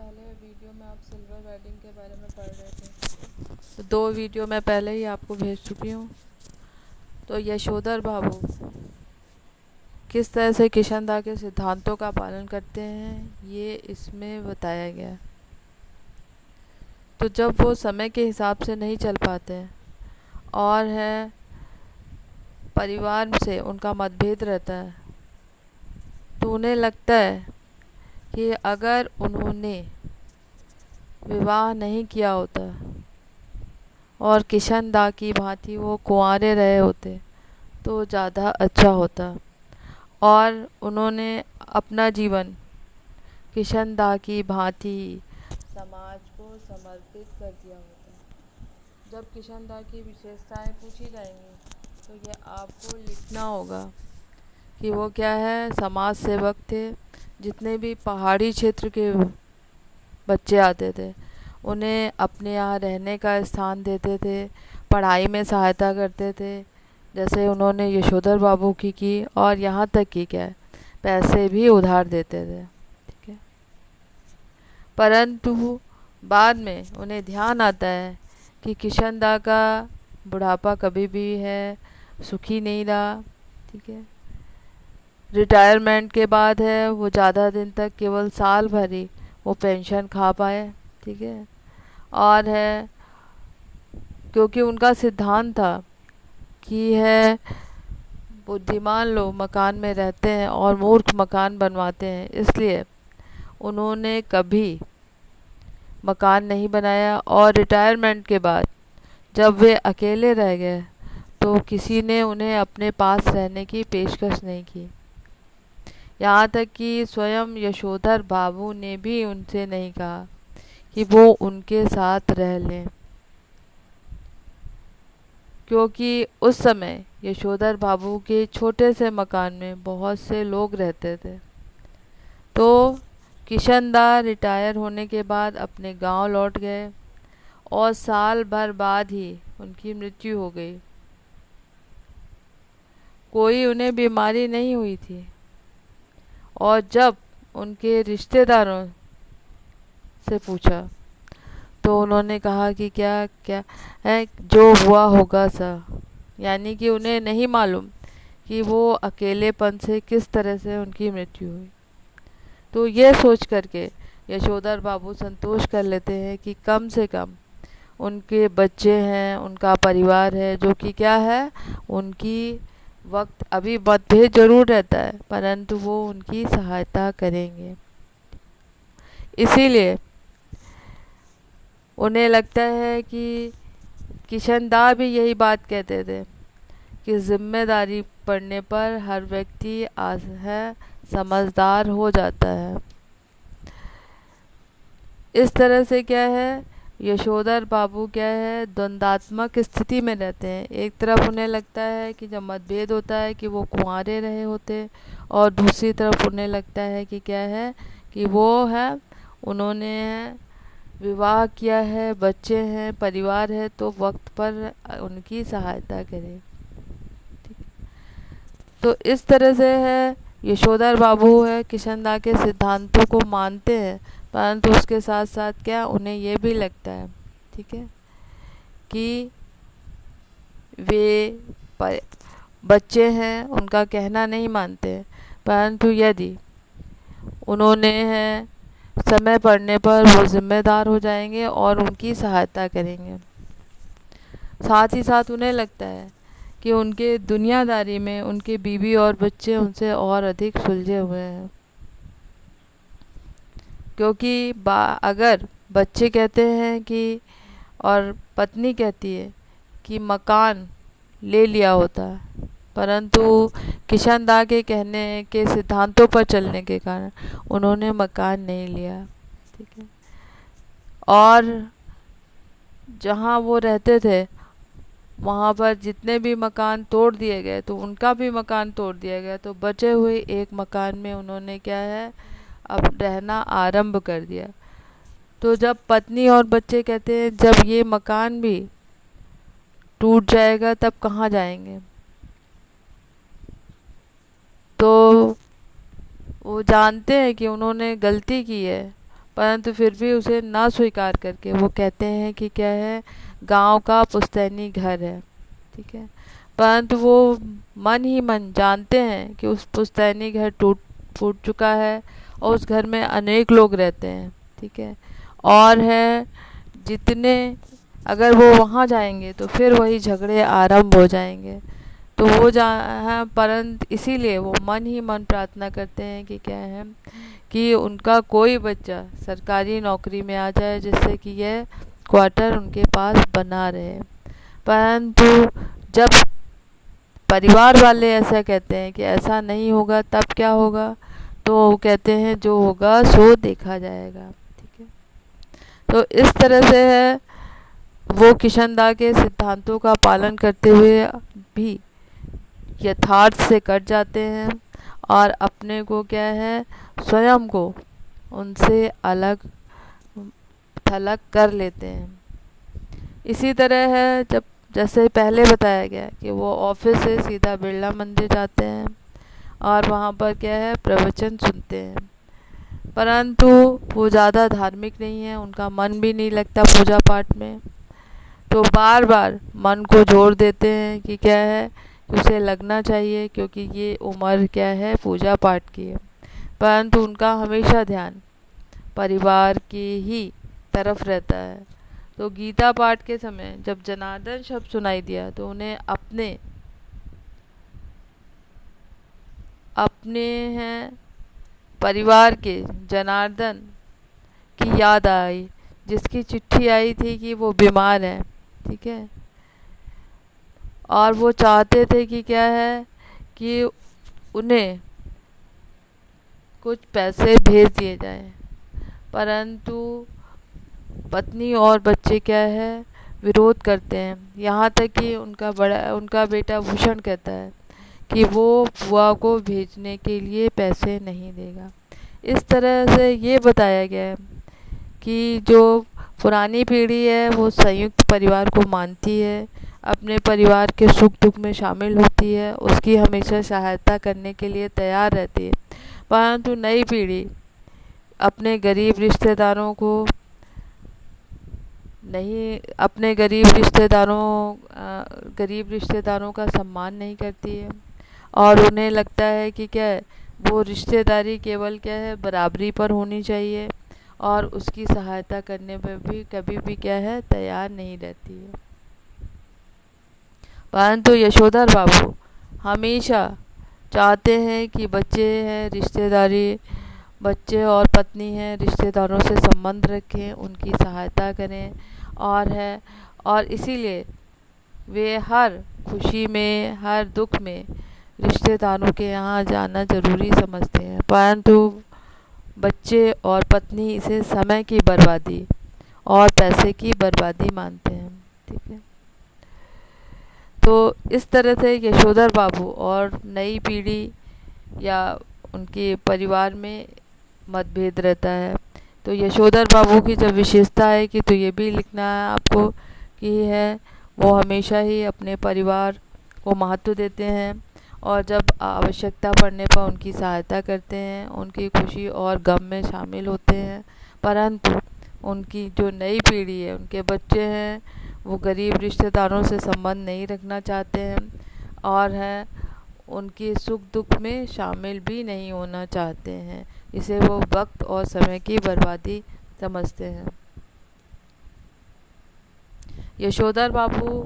पहले वीडियो में आप सिल्वर वेडिंग के बारे में पढ़ रहे थे, तो 2 वीडियो मैं पहले ही आपको भेज चुकी हूँ। तो यशोधर बाबू किस तरह से किशन दा के सिद्धांतों का पालन करते हैं, ये इसमें बताया गया है। तो जब वो समय के हिसाब से नहीं चल पाते हैं और है परिवार से उनका मतभेद रहता है, तो उन्हें लगता है कि अगर उन्होंने विवाह नहीं किया होता और किशन दा की भांति वो कुंवारे रहे होते तो ज़्यादा अच्छा होता, और उन्होंने अपना जीवन किशन दा की भांति समाज को समर्पित कर दिया होता। जब किशन दा की विशेषताएं पूछी जाएंगी तो ये आपको लिखना होगा कि वो क्या है, समाज सेवक थे। जितने भी पहाड़ी क्षेत्र के बच्चे आते थे उन्हें अपने यहाँ रहने का स्थान देते थे, पढ़ाई में सहायता करते थे, जैसे उन्होंने यशोधर बाबू की और यहाँ तक कि क्या है, पैसे भी उधार देते थे। ठीक है, परंतु बाद में उन्हें ध्यान आता है कि किशन दा का बुढ़ापा कभी भी है सुखी नहीं रहा। ठीक है, रिटायरमेंट के बाद है वो ज़्यादा दिन तक, केवल साल भर ही वो पेंशन खा पाए। ठीक है, और है क्योंकि उनका सिद्धांत था कि है बुद्धिमान लोग मकान में रहते हैं और मूर्ख मकान बनवाते हैं, इसलिए उन्होंने कभी मकान नहीं बनाया। और रिटायरमेंट के बाद जब वे अकेले रह गए तो किसी ने उन्हें अपने पास रहने की पेशकश नहीं की, यहाँ तक कि स्वयं यशोधर बाबू ने भी उनसे नहीं कहा कि वो उनके साथ रह लें, क्योंकि उस समय यशोधर बाबू के छोटे से मकान में बहुत से लोग रहते थे। तो किशन दा रिटायर होने के बाद अपने गांव लौट गए और साल भर बाद ही उनकी मृत्यु हो गई। कोई उन्हें बीमारी नहीं हुई थी, और जब उनके रिश्तेदारों से पूछा तो उन्होंने कहा कि क्या क्या है, जो हुआ होगा सा, यानी कि उन्हें नहीं मालूम कि वो अकेलेपन से किस तरह से उनकी मृत्यु हुई। तो ये सोच करके यशोधर बाबू संतोष कर लेते हैं कि कम से कम उनके बच्चे हैं, उनका परिवार है, जो कि क्या है, उनकी वक्त अभी मतभेद जरूर रहता है परंतु वो उनकी सहायता करेंगे। इसीलिए उन्हें लगता है कि किशन दा भी यही बात कहते थे कि जिम्मेदारी पड़ने पर हर व्यक्ति आज है समझदार हो जाता है। इस तरह से क्या है, यशोधर बाबू क्या है, द्वंद्वात्मक स्थिति में रहते हैं। एक तरफ उन्हें लगता है कि जब मतभेद होता है कि वो कुंवारे रहे होते, और दूसरी तरफ उन्हें लगता है कि क्या है कि वो है उन्होंने विवाह किया है, बच्चे हैं, परिवार है, तो वक्त पर उनकी सहायता करें। तो इस तरह से है यशोधर बाबू है किशन दा के सिद्धांतों को मानते हैं, परंतु उसके साथ साथ क्या उन्हें ये भी लगता है, ठीक है, कि वे बच्चे हैं, उनका कहना नहीं मानते, परंतु यदि उन्होंने है समय पड़ने पर वो जिम्मेदार हो जाएंगे और उनकी सहायता करेंगे। साथ ही साथ उन्हें लगता है कि उनके दुनियादारी में उनके बीवी और बच्चे उनसे और अधिक सुलझे हुए हैं, क्योंकि अगर बच्चे कहते हैं कि और पत्नी कहती है कि मकान ले लिया होता, परंतु किशन दा के कहने के सिद्धांतों पर चलने के कारण उन्होंने मकान नहीं लिया। ठीक है, और जहाँ वो रहते थे वहाँ पर जितने भी मकान तोड़ दिए गए तो उनका भी मकान तोड़ दिया गया, तो बचे हुए एक मकान में उन्होंने क्या है अब रहना आरंभ कर दिया। तो जब पत्नी और बच्चे कहते हैं जब ये मकान भी टूट जाएगा तब कहाँ जाएंगे, तो वो जानते हैं कि उन्होंने गलती की है, परंतु फिर भी उसे ना स्वीकार करके वो कहते हैं कि क्या है, गांव का पुश्तैनी घर है। ठीक है, परंतु वो मन ही मन जानते हैं कि उस पुश्तैनी घर टूट फूट चुका है और उस घर में अनेक लोग रहते हैं। ठीक है, और है जितने अगर वो वहाँ जाएंगे तो फिर वही झगड़े आरंभ हो जाएंगे। तो वो जहाँ परंतु इसीलिए वो मन ही मन प्रार्थना करते हैं कि क्या है कि उनका कोई बच्चा सरकारी नौकरी में आ जाए, जिससे कि यह क्वार्टर उनके पास बना रहे। परंतु जब परिवार वाले ऐसा कहते हैं कि ऐसा नहीं होगा, तब क्या होगा, तो वो कहते हैं जो होगा सो देखा जाएगा। ठीक है, तो इस तरह से है वो किशनदा के सिद्धांतों का पालन करते हुए भी यथार्थ से कट जाते हैं और अपने को क्या है, स्वयं को उनसे अलग थलग कर लेते हैं। इसी तरह है जब जैसे पहले बताया गया कि वो ऑफिस से सीधा बिरला मंदिर जाते हैं और वहाँ पर क्या है, प्रवचन सुनते हैं, परंतु वो ज़्यादा धार्मिक नहीं है, उनका मन भी नहीं लगता पूजा पाठ में। तो बार बार मन को जोड़ देते हैं कि क्या है, उसे लगना चाहिए, क्योंकि ये उम्र क्या है, पूजा पाठ की है। परंतु उनका हमेशा ध्यान परिवार की ही तरफ रहता है। तो गीता पाठ के समय जब जनार्दन शब्द सुनाई दिया तो उन्हें अपने हैं परिवार के जनार्दन की याद आई, जिसकी चिट्ठी आई थी कि वो बीमार है। ठीक है, और वो चाहते थे कि क्या है कि उन्हें कुछ पैसे भेज दिए जाएं, परंतु पत्नी और बच्चे क्या है, विरोध करते हैं। यहाँ तक कि उनका बेटा भूषण कहता है कि वो बुआ को भेजने के लिए पैसे नहीं देगा। इस तरह से ये बताया गया है कि जो पुरानी पीढ़ी है वो संयुक्त परिवार को मानती है, अपने परिवार के सुख दुख में शामिल होती है, उसकी हमेशा सहायता करने के लिए तैयार रहती है। परंतु नई पीढ़ी अपने गरीब रिश्तेदारों को नहीं, अपने गरीब रिश्तेदारों का सम्मान नहीं करती है और उन्हें लगता है कि क्या है, वो रिश्तेदारी केवल क्या है, बराबरी पर होनी चाहिए और उसकी सहायता करने पर भी कभी भी क्या है, तैयार नहीं रहती है। परंतु यशोधर बाबू हमेशा चाहते हैं कि बच्चे और पत्नी हैं रिश्तेदारों से संबंध रखें, उनकी सहायता करें और इसीलिए वे हर खुशी में, हर दुख में रिश्तेदारों के यहाँ जाना ज़रूरी समझते हैं। परंतु बच्चे और पत्नी इसे समय की बर्बादी और पैसे की बर्बादी मानते हैं। ठीक है, तो इस तरह से यशोधर बाबू और नई पीढ़ी या उनके परिवार में मतभेद रहता है। तो यशोधर बाबू की जब विशेषता है कि तो ये भी लिखना है आपको कि है वो हमेशा ही अपने परिवार को महत्व देते हैं और जब आवश्यकता पड़ने पर उनकी सहायता करते हैं, उनकी खुशी और गम में शामिल होते हैं। परंतु उनकी जो नई पीढ़ी है, उनके बच्चे हैं, वो गरीब रिश्तेदारों से संबंध नहीं रखना चाहते हैं और हैं उनकी सुख दुख में शामिल भी नहीं होना चाहते हैं। इसे वो वक्त और समय की बर्बादी समझते हैं। यशोधर बाबू